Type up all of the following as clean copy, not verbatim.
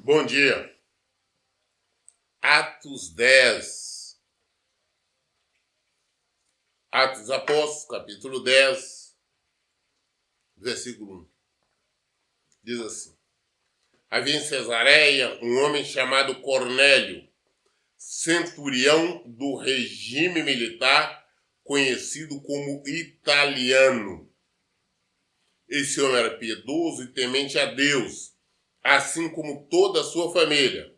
Bom dia. Atos 10. Atos dos Apóstolos, capítulo 10, versículo 1. Diz assim: Havia em Cesareia um homem chamado Cornélio, centurião do regime militar, conhecido como italiano. Esse homem era piedoso e temente a Deus, assim como toda a sua família.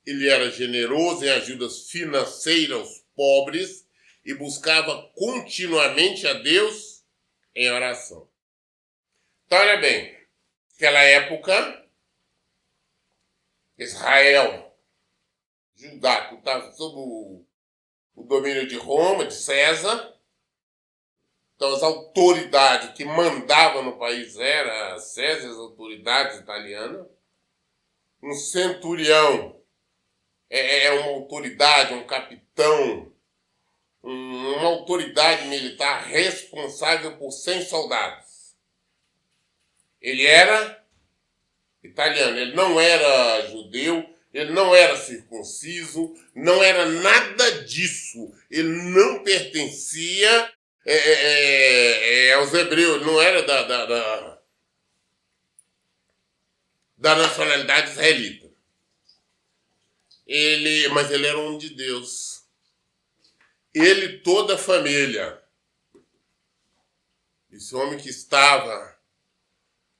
Ele era generoso em ajudas financeiras aos pobres e buscava continuamente a Deus em oração. Então, olha bem, naquela época, Israel, Judá, que estava sob o domínio de Roma, de César. Então, as autoridades que mandavam no país eram César, as autoridades italianas. Um centurião é uma autoridade, um capitão, uma autoridade militar responsável por 100 soldados. Ele era italiano, ele não era judeu, ele não era circunciso, não era nada disso. Ele não pertencia aos hebreus, não era da nacionalidade israelita. Mas ele era um homem de Deus. Ele e toda a família. Esse homem que estava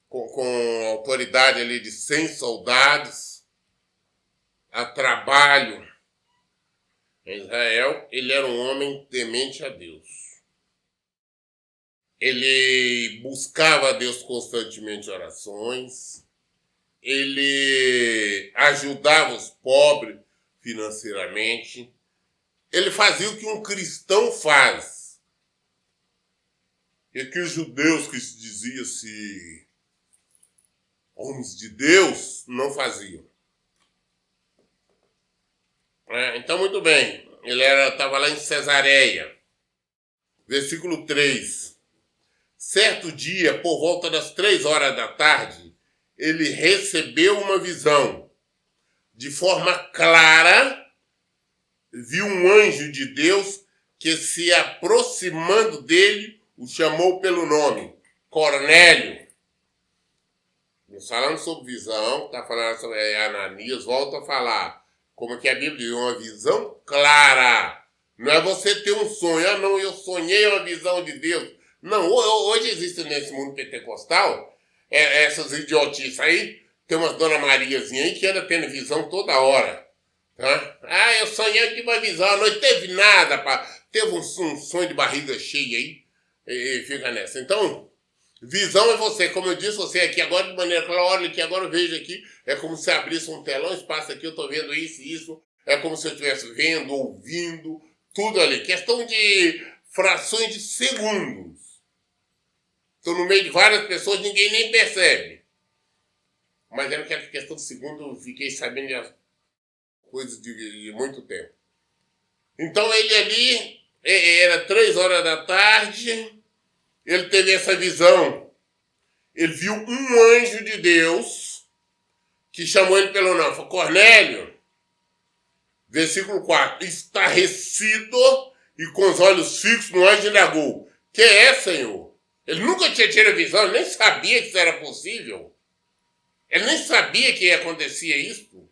com autoridade ali de 100 soldados a trabalho em Israel, ele era um homem temente a Deus. Ele buscava a Deus constantemente em orações. Ele ajudava os pobres financeiramente. Ele fazia o que um cristão faz. E que os judeus que se diziam-se homens de Deus não faziam. Então, muito bem. Ele estava lá em Cesareia. Versículo 3. Certo dia, por volta das 3 horas da tarde, ele recebeu uma visão. De forma clara, viu um anjo de Deus que, se aproximando dele, o chamou pelo nome: Cornélio. Nós falamos sobre visão, está falando sobre Ananias, volta a falar. Como que a Bíblia diz, uma visão clara. Não é você ter um sonho. Não, eu sonhei uma visão de Deus. Não, hoje existe nesse mundo pentecostal essas idiotices aí. Tem umas Dona Mariazinha aí que anda tendo visão toda hora. Tá? Eu sonhei que uma visão, não teve nada, teve um sonho de barriga cheia aí, e fica nessa. Então, visão é você, como eu disse, você aqui agora de maneira clara, olha aqui, agora eu vejo aqui, é como se abrisse um telão, espaço aqui, eu estou vendo isso e isso, é como se eu estivesse vendo, ouvindo, tudo ali. Questão de frações de segundos. Estou no meio de várias pessoas, ninguém nem percebe. Mas era que questão de segundo, eu fiquei sabendo de coisas de muito tempo. Então ele ali, era 3 horas da tarde, ele teve essa visão. Ele viu um anjo de Deus que chamou ele pelo nome. Falou: Cornélio, versículo 4, estarrecido e com os olhos fixos no anjo indagou: que é, Senhor? Ele nunca tinha tido a visão, ele nem sabia que isso era possível. Ele nem sabia que acontecia isso.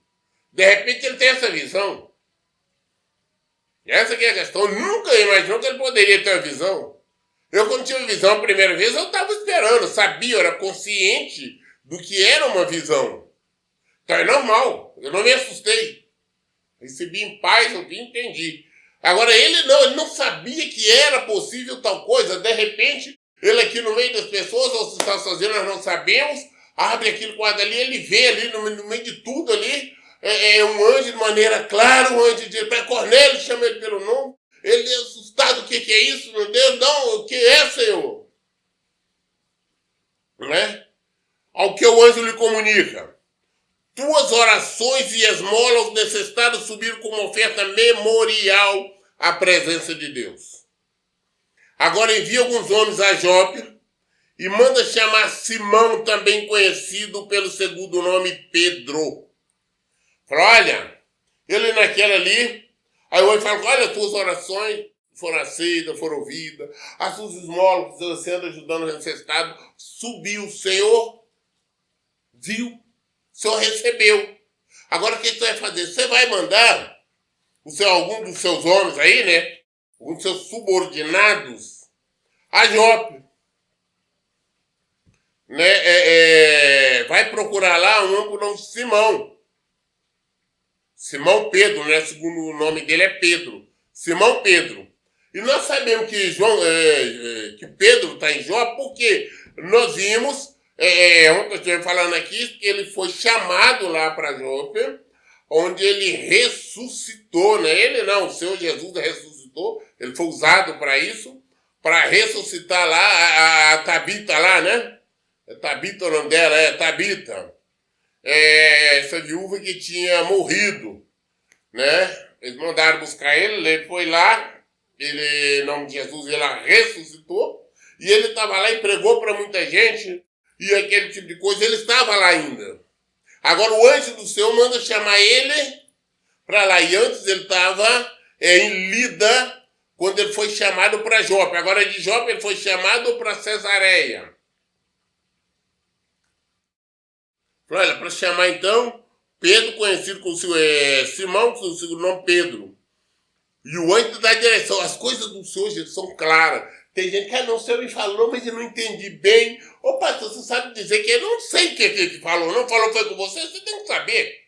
De repente ele tem essa visão. Essa que é a questão. Eu nunca imaginou que ele poderia ter uma visão. Eu, quando tive a visão a primeira vez, eu estava esperando, sabia, eu era consciente do que era uma visão. Então é normal, eu não me assustei. Recebi em paz, eu entendi. Agora ele não sabia que era possível tal coisa. De repente, ele aqui no meio das pessoas, ou se está sozinho, nós não sabemos, abre aquele quadro ali, ele vê ali no meio de tudo ali, um anjo de maneira clara, um anjo de Cornélio, chama ele pelo nome. Ele é assustado: o que é isso, meu Deus? Não, o que é, Senhor? Né? Ao que o anjo lhe comunica: tuas orações e esmolas necessitadas subiram como oferta memorial à presença de Deus. Agora envia alguns homens a Jope e manda chamar Simão, também conhecido pelo segundo nome Pedro. Falou, olha, ele naquela ali, aí o anjo falou, olha, as tuas orações foram aceitas, foram ouvidas, as suas esmolas que você anda ajudando o necessitado, subiu, o Senhor viu, o Senhor recebeu. Agora o que você vai fazer? Você vai mandar algum dos seus homens aí, né? Algum dos seus subordinados a Jope. Né? Vai procurar lá um homem por nome de Simão. Simão Pedro, né? Segundo o nome dele é Pedro. Simão Pedro. E nós sabemos que, que Pedro está em Jope porque nós vimos, ontem eu estive falando aqui, que ele foi chamado lá para Jope, onde ele ressuscitou, né? Ele não, o Senhor Jesus ressuscitou, ele foi usado para isso, para ressuscitar lá a Tabita lá, né? Tabita o nome dela, Tabita. Essa viúva que tinha morrido, né? Eles mandaram buscar ele foi lá, ele, em nome de Jesus, ele ressuscitou, e ele estava lá e pregou para muita gente, e aquele tipo de coisa, ele estava lá ainda. Agora o anjo do Senhor manda chamar ele para lá, e antes ele estava em Lida, quando ele foi chamado para Jope. Agora de Jope ele foi chamado para Cesareia. Olha, para chamar então Pedro, conhecido como Simão, com o segundo nome Pedro. E o anjo dá direção. As coisas do Senhor Jesus são claras. Tem gente que não, o Senhor me falou, mas eu não entendi bem. Ô pastor, você sabe dizer que eu não sei o que ele falou. Não falou foi com você? Você tem que saber.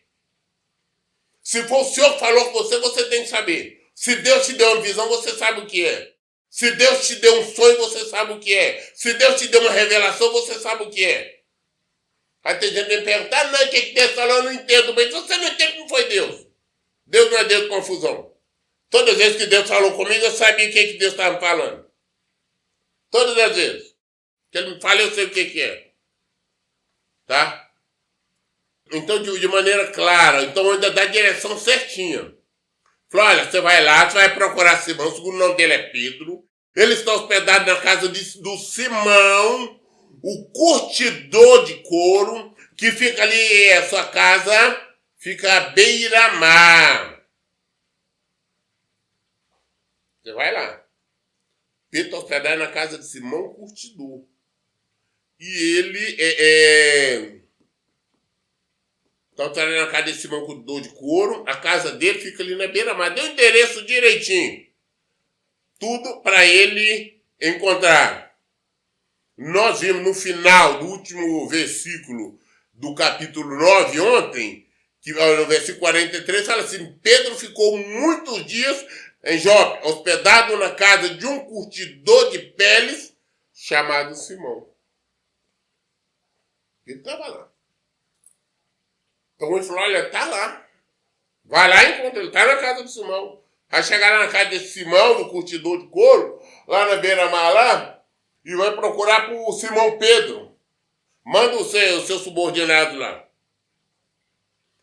Se for o Senhor que falou com você, você tem que saber. Se Deus te deu uma visão, você sabe o que é. Se Deus te deu um sonho, você sabe o que é. Se Deus te deu uma revelação, você sabe o que é. Aí tem gente que me pergunta, não, o que Deus falou, eu não entendo bem. Se você não entende, não foi Deus. Deus não é Deus de confusão. Todas as vezes que Deus falou comigo, eu sabia o que Deus estava me falando. Todas as vezes. Que ele me fala, eu sei o que é. Tá? Então, de maneira clara. Então, ainda dá a direção certinha. Falou, olha, você vai lá, você vai procurar Simão. O segundo nome dele é Pedro. Ele está hospedado na casa do Simão, o curtidor de couro, que fica ali, a sua casa fica à beira-mar. Você vai lá. Pedro está hospedado na casa de Simão Curtidor. E ele está hospedado na casa de Simão Curtidor de couro. A casa dele fica ali na beira-mar. Deu o endereço direitinho. Tudo para ele encontrar. Nós vimos no final do último versículo do capítulo 9 ontem, que no versículo 43 fala assim, Pedro ficou muitos dias em Jope, hospedado na casa de um curtidor de peles chamado Simão. Ele estava lá. Então ele falou, olha, está lá. Vai lá e encontra ele, está na casa do Simão. Vai chegar lá na casa desse Simão, do curtidor de couro, lá na beira-mar lá, e vai procurar por Simão Pedro. Manda o seu subordinado lá.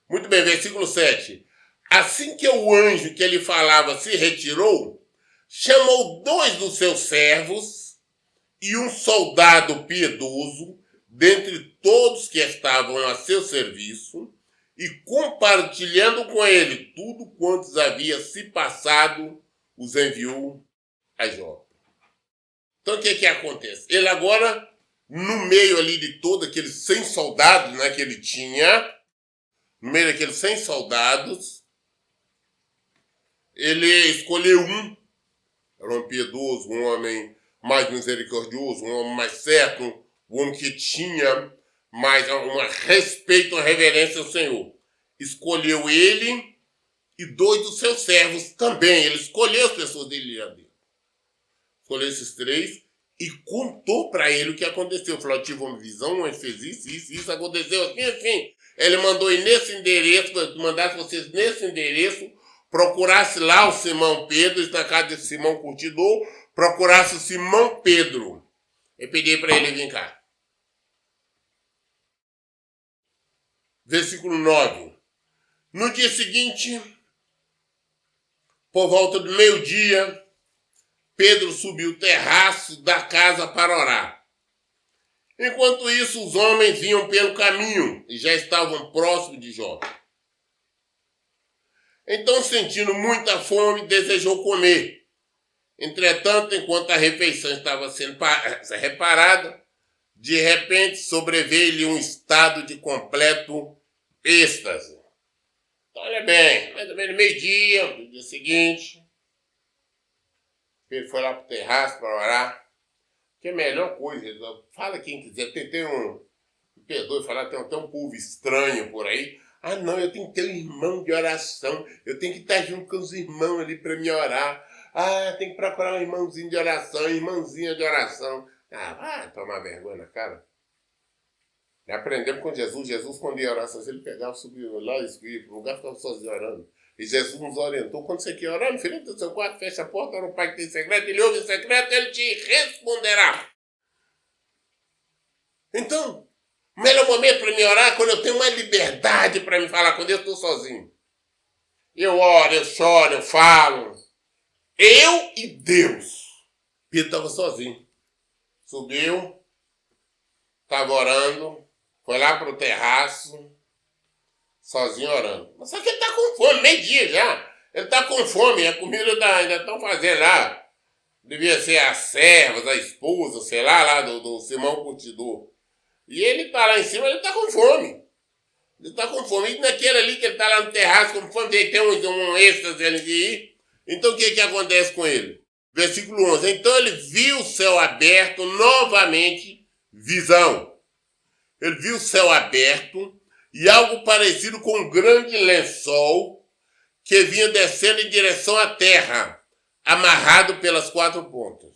Muito bem, versículo 7. Assim que o anjo que ele falava se retirou, chamou 2 dos seus servos e um soldado piedoso, dentre todos que estavam a seu serviço, e compartilhando com ele tudo quanto havia se passado, os enviou a Jope. Então o que acontece? Ele agora, no meio ali de todos aqueles 100 soldados, né, que ele tinha, no meio daqueles 100 soldados, ele escolheu um, era um piedoso, um homem mais misericordioso, um homem mais certo, um homem que tinha mais um respeito, uma reverência ao Senhor. Escolheu ele e 2 dos seus servos também. Ele escolheu as pessoas dele lá dentro. Escolheu esses 3 e contou para ele o que aconteceu. Falou, eu tive uma visão, ele fez isso aconteceu assim, assim. Ele mandou ir nesse endereço, mandasse vocês nesse endereço, procurasse lá o Simão Pedro, na casa de Simão Curtidor, procurasse o Simão Pedro. E pedi para ele vir cá. Versículo 9. No dia seguinte, por volta do meio-dia, Pedro subiu o terraço da casa para orar. Enquanto isso, os homens vinham pelo caminho e já estavam próximos de Jope. Então, sentindo muita fome, desejou comer. Entretanto, enquanto a refeição estava sendo reparada, de repente sobreveio-lhe um estado de completo êxtase. Então, olha bem, mais ou menos meio-dia, no dia seguinte, ele foi lá para o terraço para orar. Que é a melhor coisa, fala quem quiser, tem me perdoe falar, tem até um povo estranho por aí. Ah, não, eu tenho que ter um irmão de oração, eu tenho que estar junto com os irmãos ali para me orar. Ah, tem que procurar um irmãozinho de oração, irmãzinha de oração. Ah, vai tomar vergonha na cara. E aprendemos com Jesus. Jesus, quando ia orar, ele pegava, subia lá, ia para o lugar, ficava sozinho orando. E Jesus nos orientou. Quando você quer orar, no final do seu quarto, fecha a porta, ora o Pai que tem secreto, ele ouve em secreto, ele te responderá. Então, o melhor momento para me orar é quando eu tenho uma liberdade para me falar com Deus, estou sozinho. Eu oro, eu choro, eu falo. Eu e Deus. Pedro estava sozinho. Subiu, estava orando, foi lá para o terraço, sozinho orando. Mas só que ele está com fome, meio-dia já. Ele está com fome, a comida ainda estão fazendo lá. Devia ser as servas, a esposa, sei lá do Simão Curtidor. E ele está lá em cima, ele está com fome. Ele está com fome. E naquele ali que ele está lá no terraço com fome, ele tem um êxtase ali de ir. Então o que acontece com ele? Versículo 11. Então ele viu o céu aberto novamente, visão. Ele viu o céu aberto e algo parecido com um grande lençol que vinha descendo em direção à terra, amarrado pelas 4 pontas,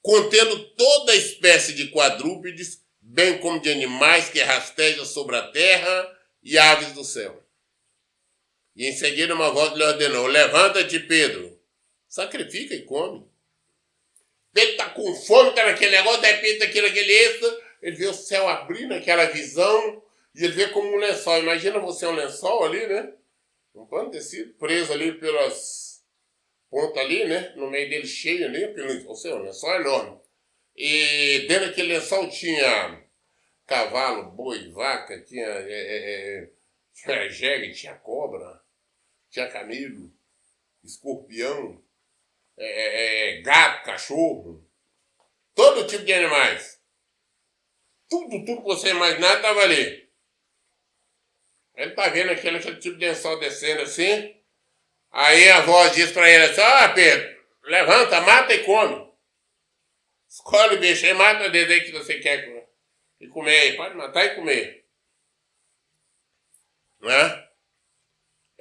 contendo toda espécie de quadrúpedes, bem como de animais que rastejam sobre a terra e aves do céu. E em seguida uma voz lhe ordenou: levanta-te, Pedro, sacrifica e come. Pedro está com fome, está naquele negócio, de repente aquele êxtase, ele vê o céu abrir naquela visão, e ele vê como um lençol. Imagina você um lençol ali, né? Um pano de tecido preso ali pelas pontas ali, né? No meio dele cheio ali, ou seja, um lençol enorme. E dentro daquele lençol tinha cavalo, boi, vaca, tinha jegue, tinha cobra, tinha camelo, escorpião, gato, cachorro, todo tipo de animais. Tudo que você imaginar estava ali. Ele está vendo aquele tipo de lençol descendo assim. Aí a voz diz para ele assim: Pedro, levanta, mata e come. Escolhe o bicho aí, mata o dedo aí que você quer comer. E comer aí, pode matar e comer. Né?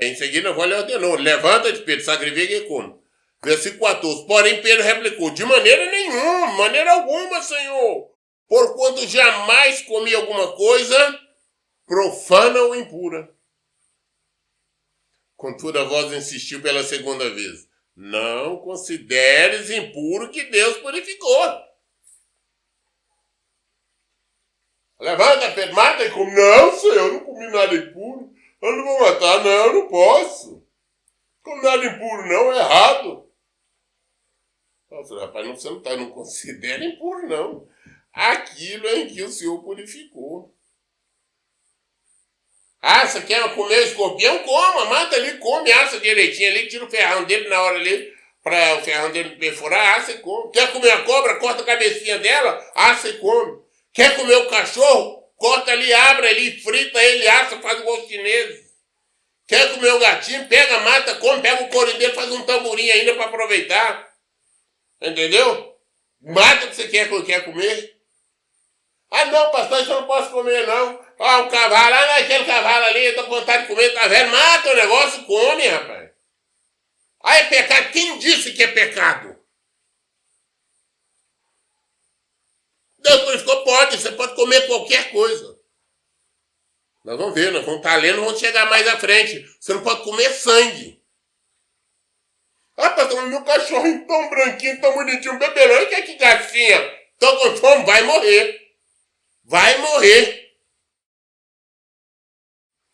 Em seguida a voz lhe ordenou: levanta-te, Pedro, sacrifica e come. Versículo 14. Porém Pedro replicou: de maneira nenhuma, maneira alguma, Senhor. Porquanto jamais comi alguma coisa profana ou impura. Contudo, a voz insistiu pela segunda vez: não consideres impuro que Deus purificou. Levanta, Pedro, mata e come. Não, Senhor, eu não comi nada impuro. Eu não vou matar, não, eu não posso. Como nada impuro, não, é errado. Nossa, rapaz, você não considera impuro, não. Aquilo em que o Senhor purificou. Ah, você quer comer o escorpião? Coma, mata ali, come, assa direitinho ali, tira o ferrão dele na hora ali, para o ferrão dele perfurar, assa e come. Quer comer a cobra? Corta a cabecinha dela, assa e come. Quer comer o cachorro? Corta ali, abre ali, frita ele, assa, faz o gosto chinês. Quer comer o gatinho? Pega, mata, come, pega o couro dele, faz um tamborim ainda para aproveitar. Entendeu? Mata o que você quer comer. Ah, não, pastor, isso eu não posso comer, não. O cavalo, aquele cavalo ali, eu tô com vontade de comer, tá velho. Mata o negócio, come, rapaz. É pecado. Quem disse que é pecado? Deus purificou, pode, você pode comer qualquer coisa. Nós vamos ver, nós vamos estar lendo, vamos chegar mais à frente. Você não pode comer sangue. Pastor, meu cachorrinho tão branquinho, tão bonitinho, bebelão, que gatinha? Tô com fome, vai morrer. Vai morrer.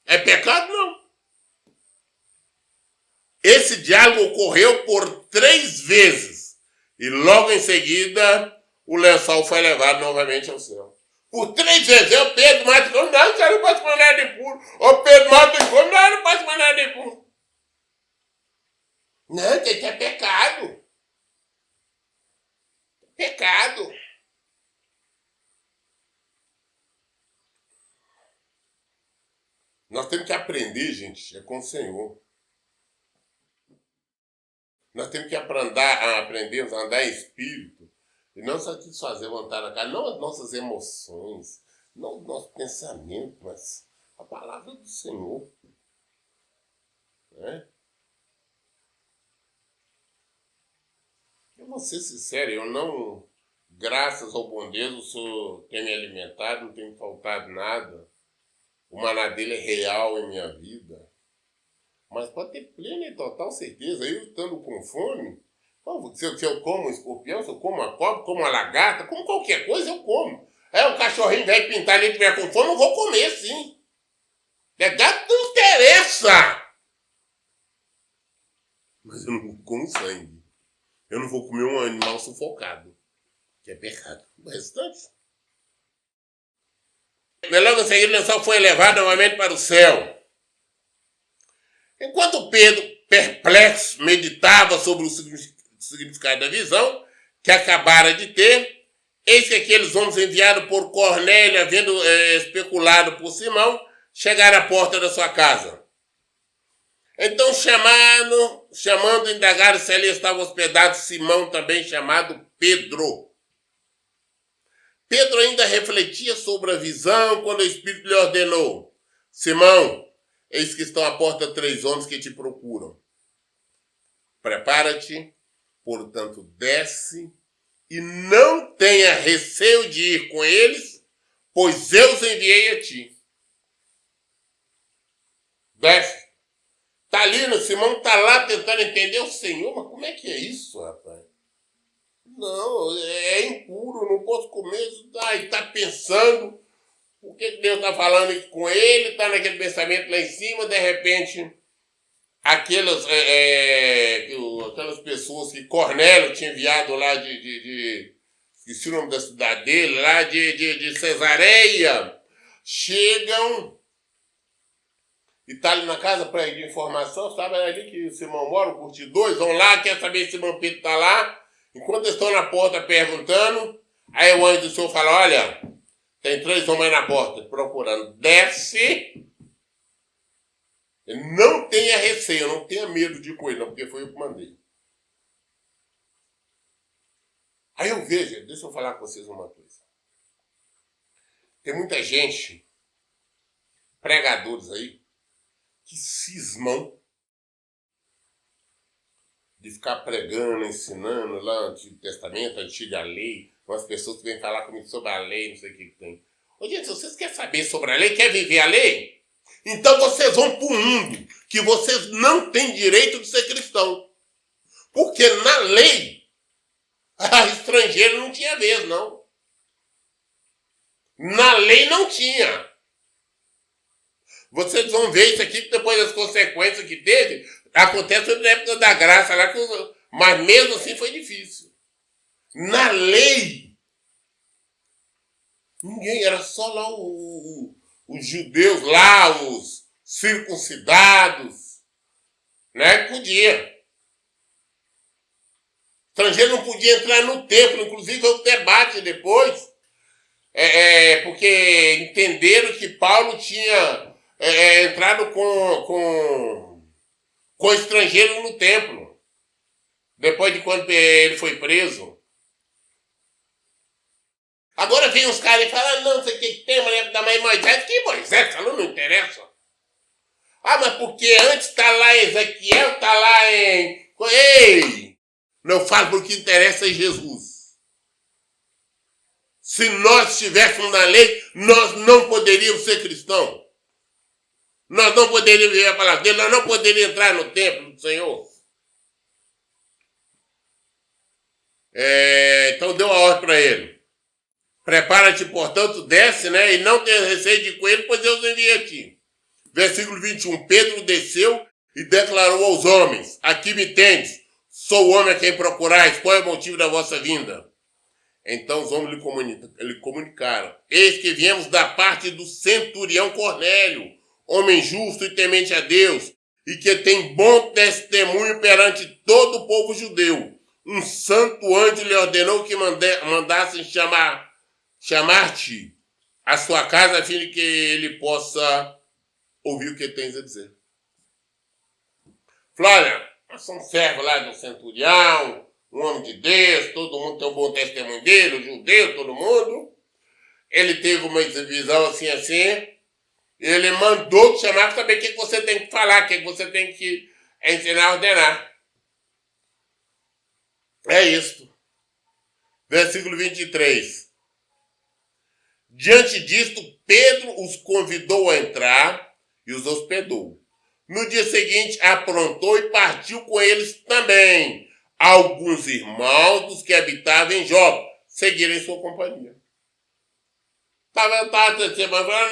É pecado? Não. Esse diálogo ocorreu por 3 vezes. E logo em seguida, o lençol foi levado novamente ao céu. Por 3 vezes. Pedro mata e come. Não, cara, não posso comer nada de puro. Pedro mata e come. Não, não posso comer nada de puro. Nós temos que aprender, gente, é com o Senhor. Nós temos que aprender a andar em espírito e não satisfazer a vontade da carne, não as nossas emoções, não o nosso pensamento, mas a palavra do Senhor. Né? Eu vou ser sincero, eu não, graças ao bom Deus, o Senhor tem me alimentado, não tem me faltado nada. O maná dele é real em minha vida. Mas pode ter plena e total certeza, eu estando com fome, se eu como um escorpião, se eu como uma cobra, como uma lagarta, como qualquer coisa, eu como. O cachorrinho vai pintar ali e tiver com fome, eu vou comer sim. Gato não interessa. Mas eu não como sangue. Eu não vou comer um animal sufocado, que é pecado. O restante. Logo em seguida, o lençol foi elevado novamente para o céu. Enquanto Pedro, perplexo, meditava sobre o significado da visão que acabara de ter, eis que aqueles homens enviados por Cornélio, havendo especulado por Simão, chegaram à porta da sua casa. Então, chamando, indagaram se ali estava hospedado Simão, também chamado Pedro. Pedro ainda refletia sobre a visão quando o Espírito lhe ordenou: Simão, eis que estão à porta 3 homens que te procuram. Prepara-te, portanto, desce e não tenha receio de ir com eles, pois eu os enviei a ti. Desce. Simão tá lá tentando entender o Senhor, mas como é que é isso, rapaz? Não, é impuro, não posso comer isso. E tá pensando, por que Deus tá falando isso com ele, tá naquele pensamento lá em cima, de repente, aquelas pessoas que Cornélio tinha enviado lá esqueci o nome da cidade dele, lá de Cesareia, chegam e tá ali na casa para ir de informação, sabe ali que Simão mora, o curtidor, vão lá, quer saber se Simão Pedro tá lá. Enquanto eles estão na porta perguntando, aí o anjo do Senhor fala: olha, tem 3 homens na porta procurando. Desce. Não tenha receio, não tenha medo de ir com ele, não, porque foi eu que mandei. Aí eu vejo, deixa eu falar com vocês uma coisa. Tem muita gente, pregadores aí, que cismam de ficar pregando, ensinando lá o Antigo Testamento, a Antiga Lei, umas pessoas que vêm falar comigo sobre a lei, não sei o que tem. Ô, gente, se vocês querem saber sobre a lei, querem viver a lei? Então vocês vão para um mundo que vocês não têm direito de ser cristão. Porque na lei, estrangeiro não tinha vez, não. Na lei não tinha. Vocês vão ver isso aqui, depois das consequências que teve, acontece na época da graça lá, mas mesmo assim foi difícil. Na lei, ninguém, era só lá os judeus lá, os circuncidados, né? Podia. Estrangeiro não podia entrar no templo, inclusive houve debate depois, porque entenderam que Paulo tinha entrado com estrangeiro no templo, depois de quando ele foi preso. Agora vem uns caras e falam: não sei o que tem, mulher da mãe Moisés. Que Moisés? Falou, não interessa. Mas porque antes tá lá em Ezequiel, tá lá em... Ei! Não falo porque interessa em Jesus. Se nós estivéssemos na lei, nós não poderíamos ser cristãos. Nós não poderíamos viver a palavra dele, nós não poderíamos entrar no templo do Senhor. Então deu a ordem para ele. Prepara-te, portanto, desce, né? E não tenha receio de ir com ele, pois eu os enviei a ti. Versículo 21. Pedro desceu e declarou aos homens: aqui me tendes, sou o homem a quem procurais, qual é o motivo da vossa vinda? Então os homens lhe comunicaram: eis que viemos da parte do centurião Cornélio, homem justo e temente a Deus, e que tem bom testemunho perante todo o povo judeu. Um santo anjo lhe ordenou que mandassem chamar-te à sua casa, a fim de que ele possa ouvir o que tens a dizer. Falou, olha, nós somos servos lá do centurião, um homem de Deus, todo mundo tem um bom testemunho dele, o judeu, todo mundo. Ele teve uma visão assim, ele mandou te chamar para saber o que você tem que falar, o que você tem que ensinar a ordenar. É isto. Versículo 23. Diante disto, Pedro os convidou a entrar e os hospedou. No dia seguinte, aprontou e partiu com eles também alguns irmãos dos que habitavam em Jope, seguiram em sua companhia.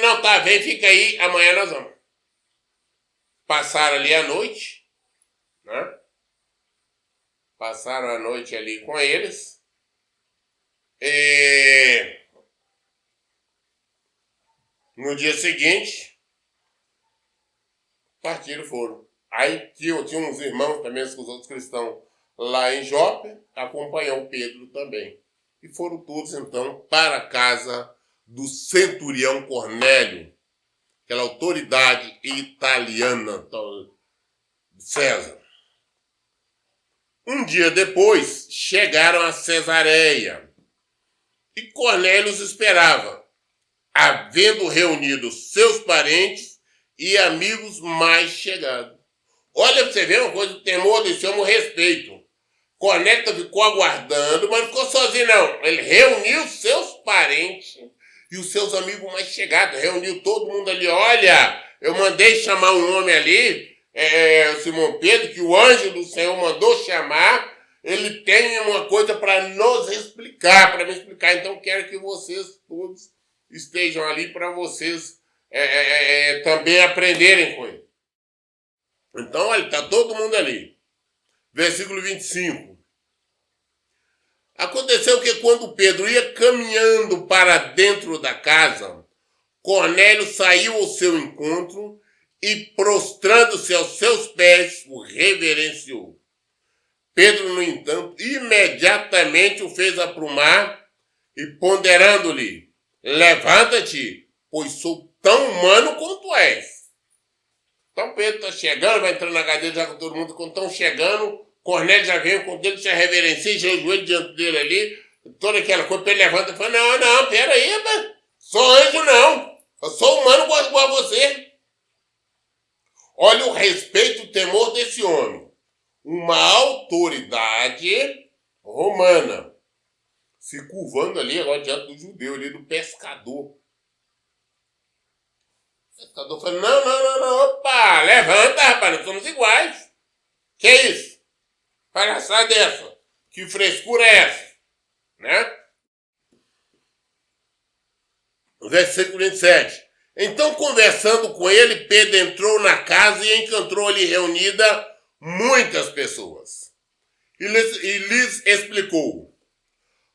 Não, tá, vem, fica aí, amanhã nós vamos. Passaram ali a noite, né? Passaram a noite ali com eles. E no dia seguinte, partiram e foram. Aí tinha uns irmãos também, com os outros cristãos, lá em Jope, acompanhou o Pedro também. E foram todos, então, para a casa do centurião Cornélio, aquela autoridade italiana, César. Um dia depois, chegaram a Cesareia, e Cornélio os esperava, havendo reunido seus parentes e amigos mais chegados. Olha para você ver uma coisa, o temor desse homem, o respeito. Cornélio ficou aguardando, mas não ficou sozinho não. Ele reuniu seus parentes e os seus amigos mais chegados. Reuniu todo mundo ali. Olha, eu mandei chamar um homem ali, o Simão Pedro, que o anjo do Senhor mandou chamar. Ele tem uma coisa para nos explicar, para me explicar. Então quero que vocês todos estejam ali para vocês também aprenderem com ele. Então, olha, está todo mundo ali. Versículo 25. Aconteceu que quando Pedro ia caminhando para dentro da casa, Cornélio saiu ao seu encontro e, prostrando-se aos seus pés, o reverenciou. Pedro, no entanto, imediatamente o fez aprumar e, ponderando-lhe, levanta-te, pois sou tão humano como tu és. Então Pedro está chegando, vai entrando na cadeira já com todo mundo, quando estão chegando, Cornélio já veio com ele, já reverencia, já joelho diante dele ali, toda aquela coisa, Pedro levanta e fala, não, pera aí, rapaz, sou anjo não, eu sou humano igual a você. Olha o respeito, o temor desse homem. Uma autoridade romana se curvando ali agora diante do judeu, ali do pescador. O pescador falou, não, opa, levanta, rapaz, nós somos iguais. Que é isso? Palhaçada dessa? Que frescura é essa? Né? Versículo 27. Então, conversando com ele, Pedro entrou na casa e encontrou ali reunida muitas pessoas. E lhes explicou,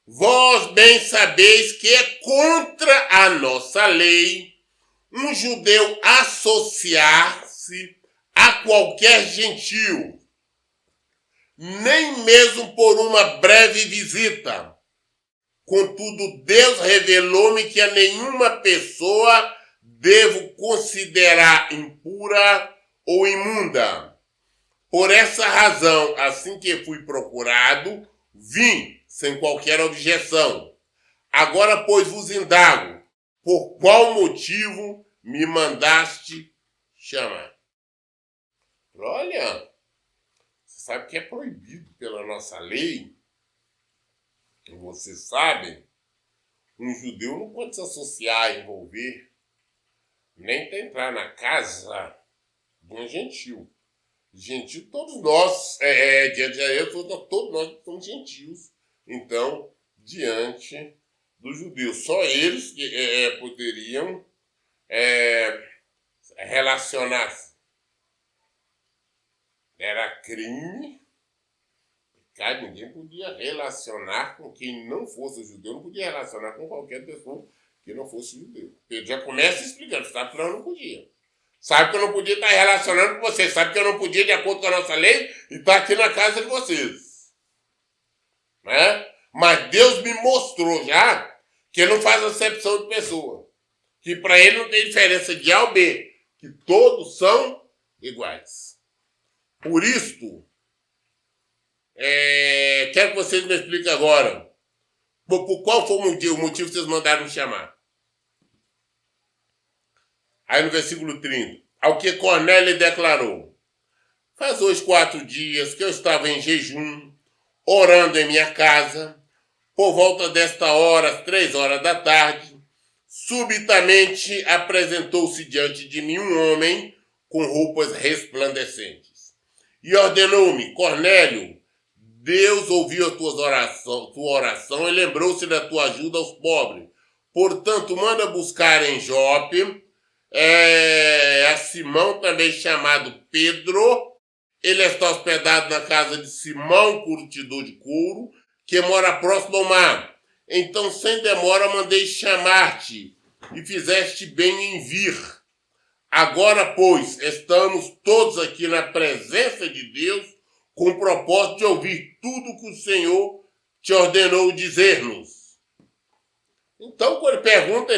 vós bem sabeis que é contra a nossa lei um judeu associar-se a qualquer gentio, nem mesmo por uma breve visita. Contudo, Deus revelou-me que a nenhuma pessoa devo considerar impura ou imunda. Por essa razão, assim que fui procurado, vim sem qualquer objeção. Agora, pois, vos indago, por qual motivo me mandaste chamar? Olha, você sabe que é proibido pela nossa lei. Você sabe, um judeu não pode se associar, envolver, nem entrar na casa de um gentil. Gentil, todos nós, diante de Deus, todos nós somos gentios. Então, diante dos judeus, só eles que poderiam relacionar-se. Era crime. Ninguém podia relacionar com quem não fosse judeu, não podia relacionar com qualquer pessoa que não fosse judeu. Ele já começa explicando, sabe que eu não podia. Sabe que eu não podia estar relacionando com vocês, sabe que eu não podia, de acordo com a nossa lei, estar aqui na casa de vocês. Né? Mas Deus me mostrou já que ele não faz acepção de pessoa. Que para ele não tem diferença de A ou B. que todos são iguais. Por isto, quero que vocês me expliquem agora por qual foi o motivo que vocês mandaram me chamar. Aí no versículo 30, ao que Cornélio declarou: faz hoje 4 dias que eu estava em jejum, orando em minha casa, por volta desta hora, às 3 horas da tarde, subitamente apresentou-se diante de mim um homem com roupas resplandecentes. E ordenou-me: Cornélio, Deus ouviu a tua oração e lembrou-se da tua ajuda aos pobres. Portanto, manda buscar em Jope a Simão, também chamado Pedro. Ele está hospedado na casa de Simão, curtidor de couro, que mora próximo ao mar. Então, sem demora, mandei chamar-te e fizeste bem em vir. Agora, pois, estamos todos aqui na presença de Deus com o propósito de ouvir tudo que o Senhor te ordenou dizer-nos. Então, quando ele pergunta,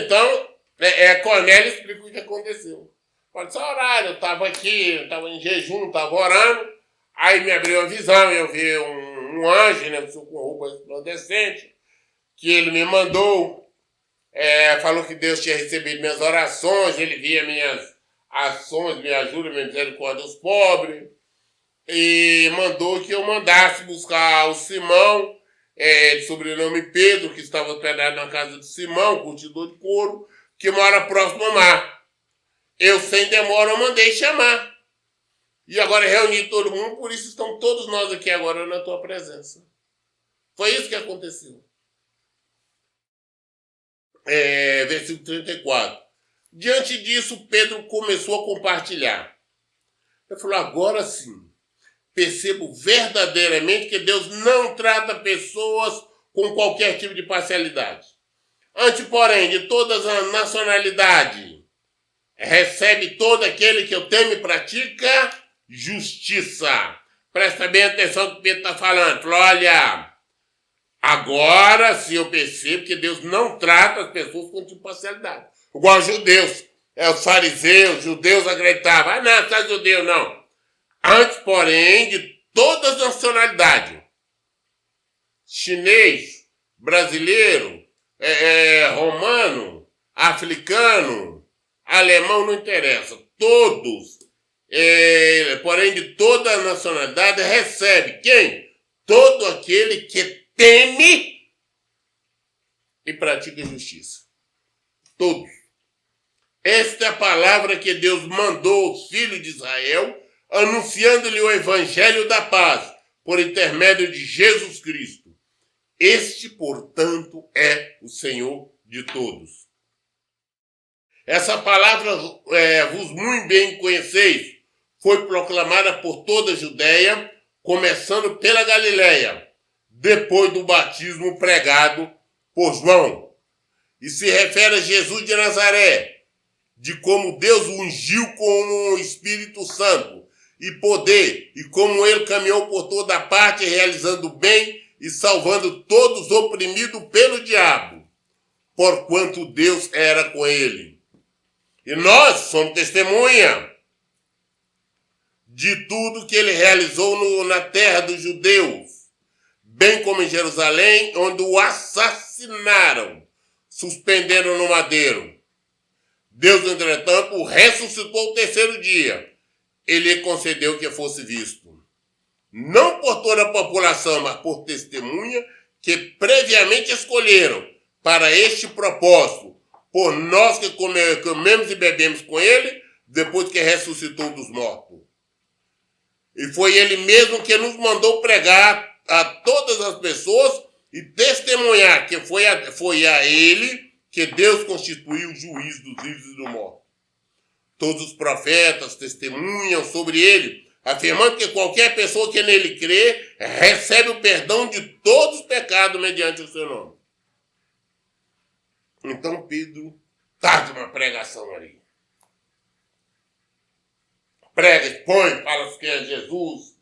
Cornélio explica o que aconteceu. Pode ser horário, eu estava aqui, eu estava em jejum, estava orando, aí me abriu uma visão, eu vi um anjo, né, com roupa resplandecente, que ele me mandou, falou que Deus tinha recebido minhas orações, ele via minhas ações, minha ajuda, minha misericórdia aos pobres, e mandou que eu mandasse buscar o Simão, de sobrenome Pedro, que estava hospedado na casa de Simão, curtidor de couro, que mora próximo ao mar. Eu, sem demora, mandei chamar. E agora reuni todo mundo, por isso estão todos nós aqui agora na tua presença. Foi isso que aconteceu. Versículo 34. Diante disso, Pedro começou a compartilhar. Ele falou: agora sim, percebo verdadeiramente que Deus não trata pessoas com qualquer tipo de parcialidade. Antes, porém, de todas as nacionalidades, recebe todo aquele que o teme e pratica justiça. Presta bem atenção no que Pedro está falando. Falou: olha, agora sim eu percebo que Deus não trata as pessoas com tipo de parcialidade. Igual os judeus. Os fariseus, os judeus acreditavam. Não, não é judeu, não. Antes, porém, de todas as nacionalidades. Chinês, brasileiro, romano, africano, alemão, não interessa. Todos, porém de toda a nacionalidade, recebe quem? Todo aquele que teme e pratica justiça. Todos. Esta é a palavra que Deus mandou aos filhos de Israel, anunciando-lhe o evangelho da paz, por intermédio de Jesus Cristo. Este, portanto, é o Senhor de todos. Essa palavra vos muito bem conheceis, foi proclamada por toda a Judéia, começando pela Galileia, depois do batismo pregado por João. E se refere a Jesus de Nazaré, de como Deus o ungiu com o Espírito Santo e poder, e como ele caminhou por toda parte, realizando bem e salvando todos oprimidos pelo diabo, porquanto Deus era com ele. E nós somos testemunha de tudo que ele realizou na terra dos judeus, bem como em Jerusalém, onde o assassinaram, suspenderam no madeiro. Deus, entretanto, o ressuscitou o terceiro dia. Ele concedeu que fosse visto, não por toda a população, mas por testemunha que previamente escolheram para este propósito, por nós que comemos e bebemos com ele, depois que ressuscitou dos mortos. E foi ele mesmo que nos mandou pregar a todas as pessoas e testemunhar que foi a ele que Deus constituiu o juiz dos vivos e dos mortos. Todos os profetas testemunham sobre ele, afirmando que qualquer pessoa que nele crê recebe o perdão de todos os pecados mediante o seu nome. Então Pedro faz uma pregação ali. Prega, expõe, fala que é Jesus,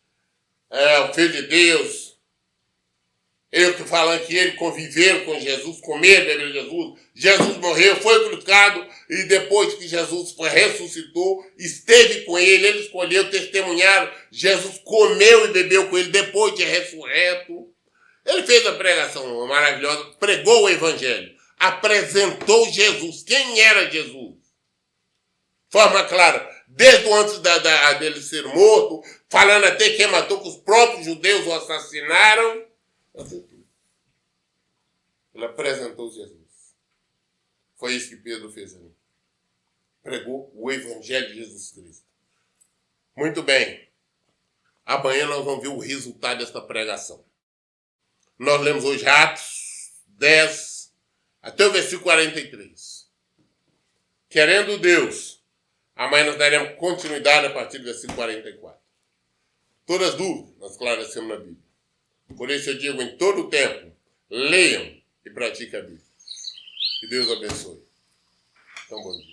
é o Filho de Deus. Eu estou falando que ele conviveu com Jesus, comer, beber Jesus. Jesus morreu, foi crucificado e depois que Jesus ressuscitou, esteve com ele, ele escolheu, testemunharam. Jesus comeu e bebeu com ele depois de ressurreto. Ele fez a pregação maravilhosa, pregou o evangelho, apresentou Jesus. Quem era Jesus? Forma clara, desde antes dele ser morto, falando até quem matou, que os próprios judeus o assassinaram. Ele apresentou Jesus. Foi isso que Pedro fez ali. Pregou o evangelho de Jesus Cristo. Muito bem. Amanhã nós vamos ver o resultado desta pregação. Nós lemos hoje Atos 10, até o versículo 43. Querendo Deus, amanhã nós daremos continuidade a partir do versículo 44. Todas as dúvidas nós esclarecemos na Bíblia. Por isso eu digo em todo o tempo, leiam e pratiquem a Bíblia. Que Deus abençoe. Então, bom dia.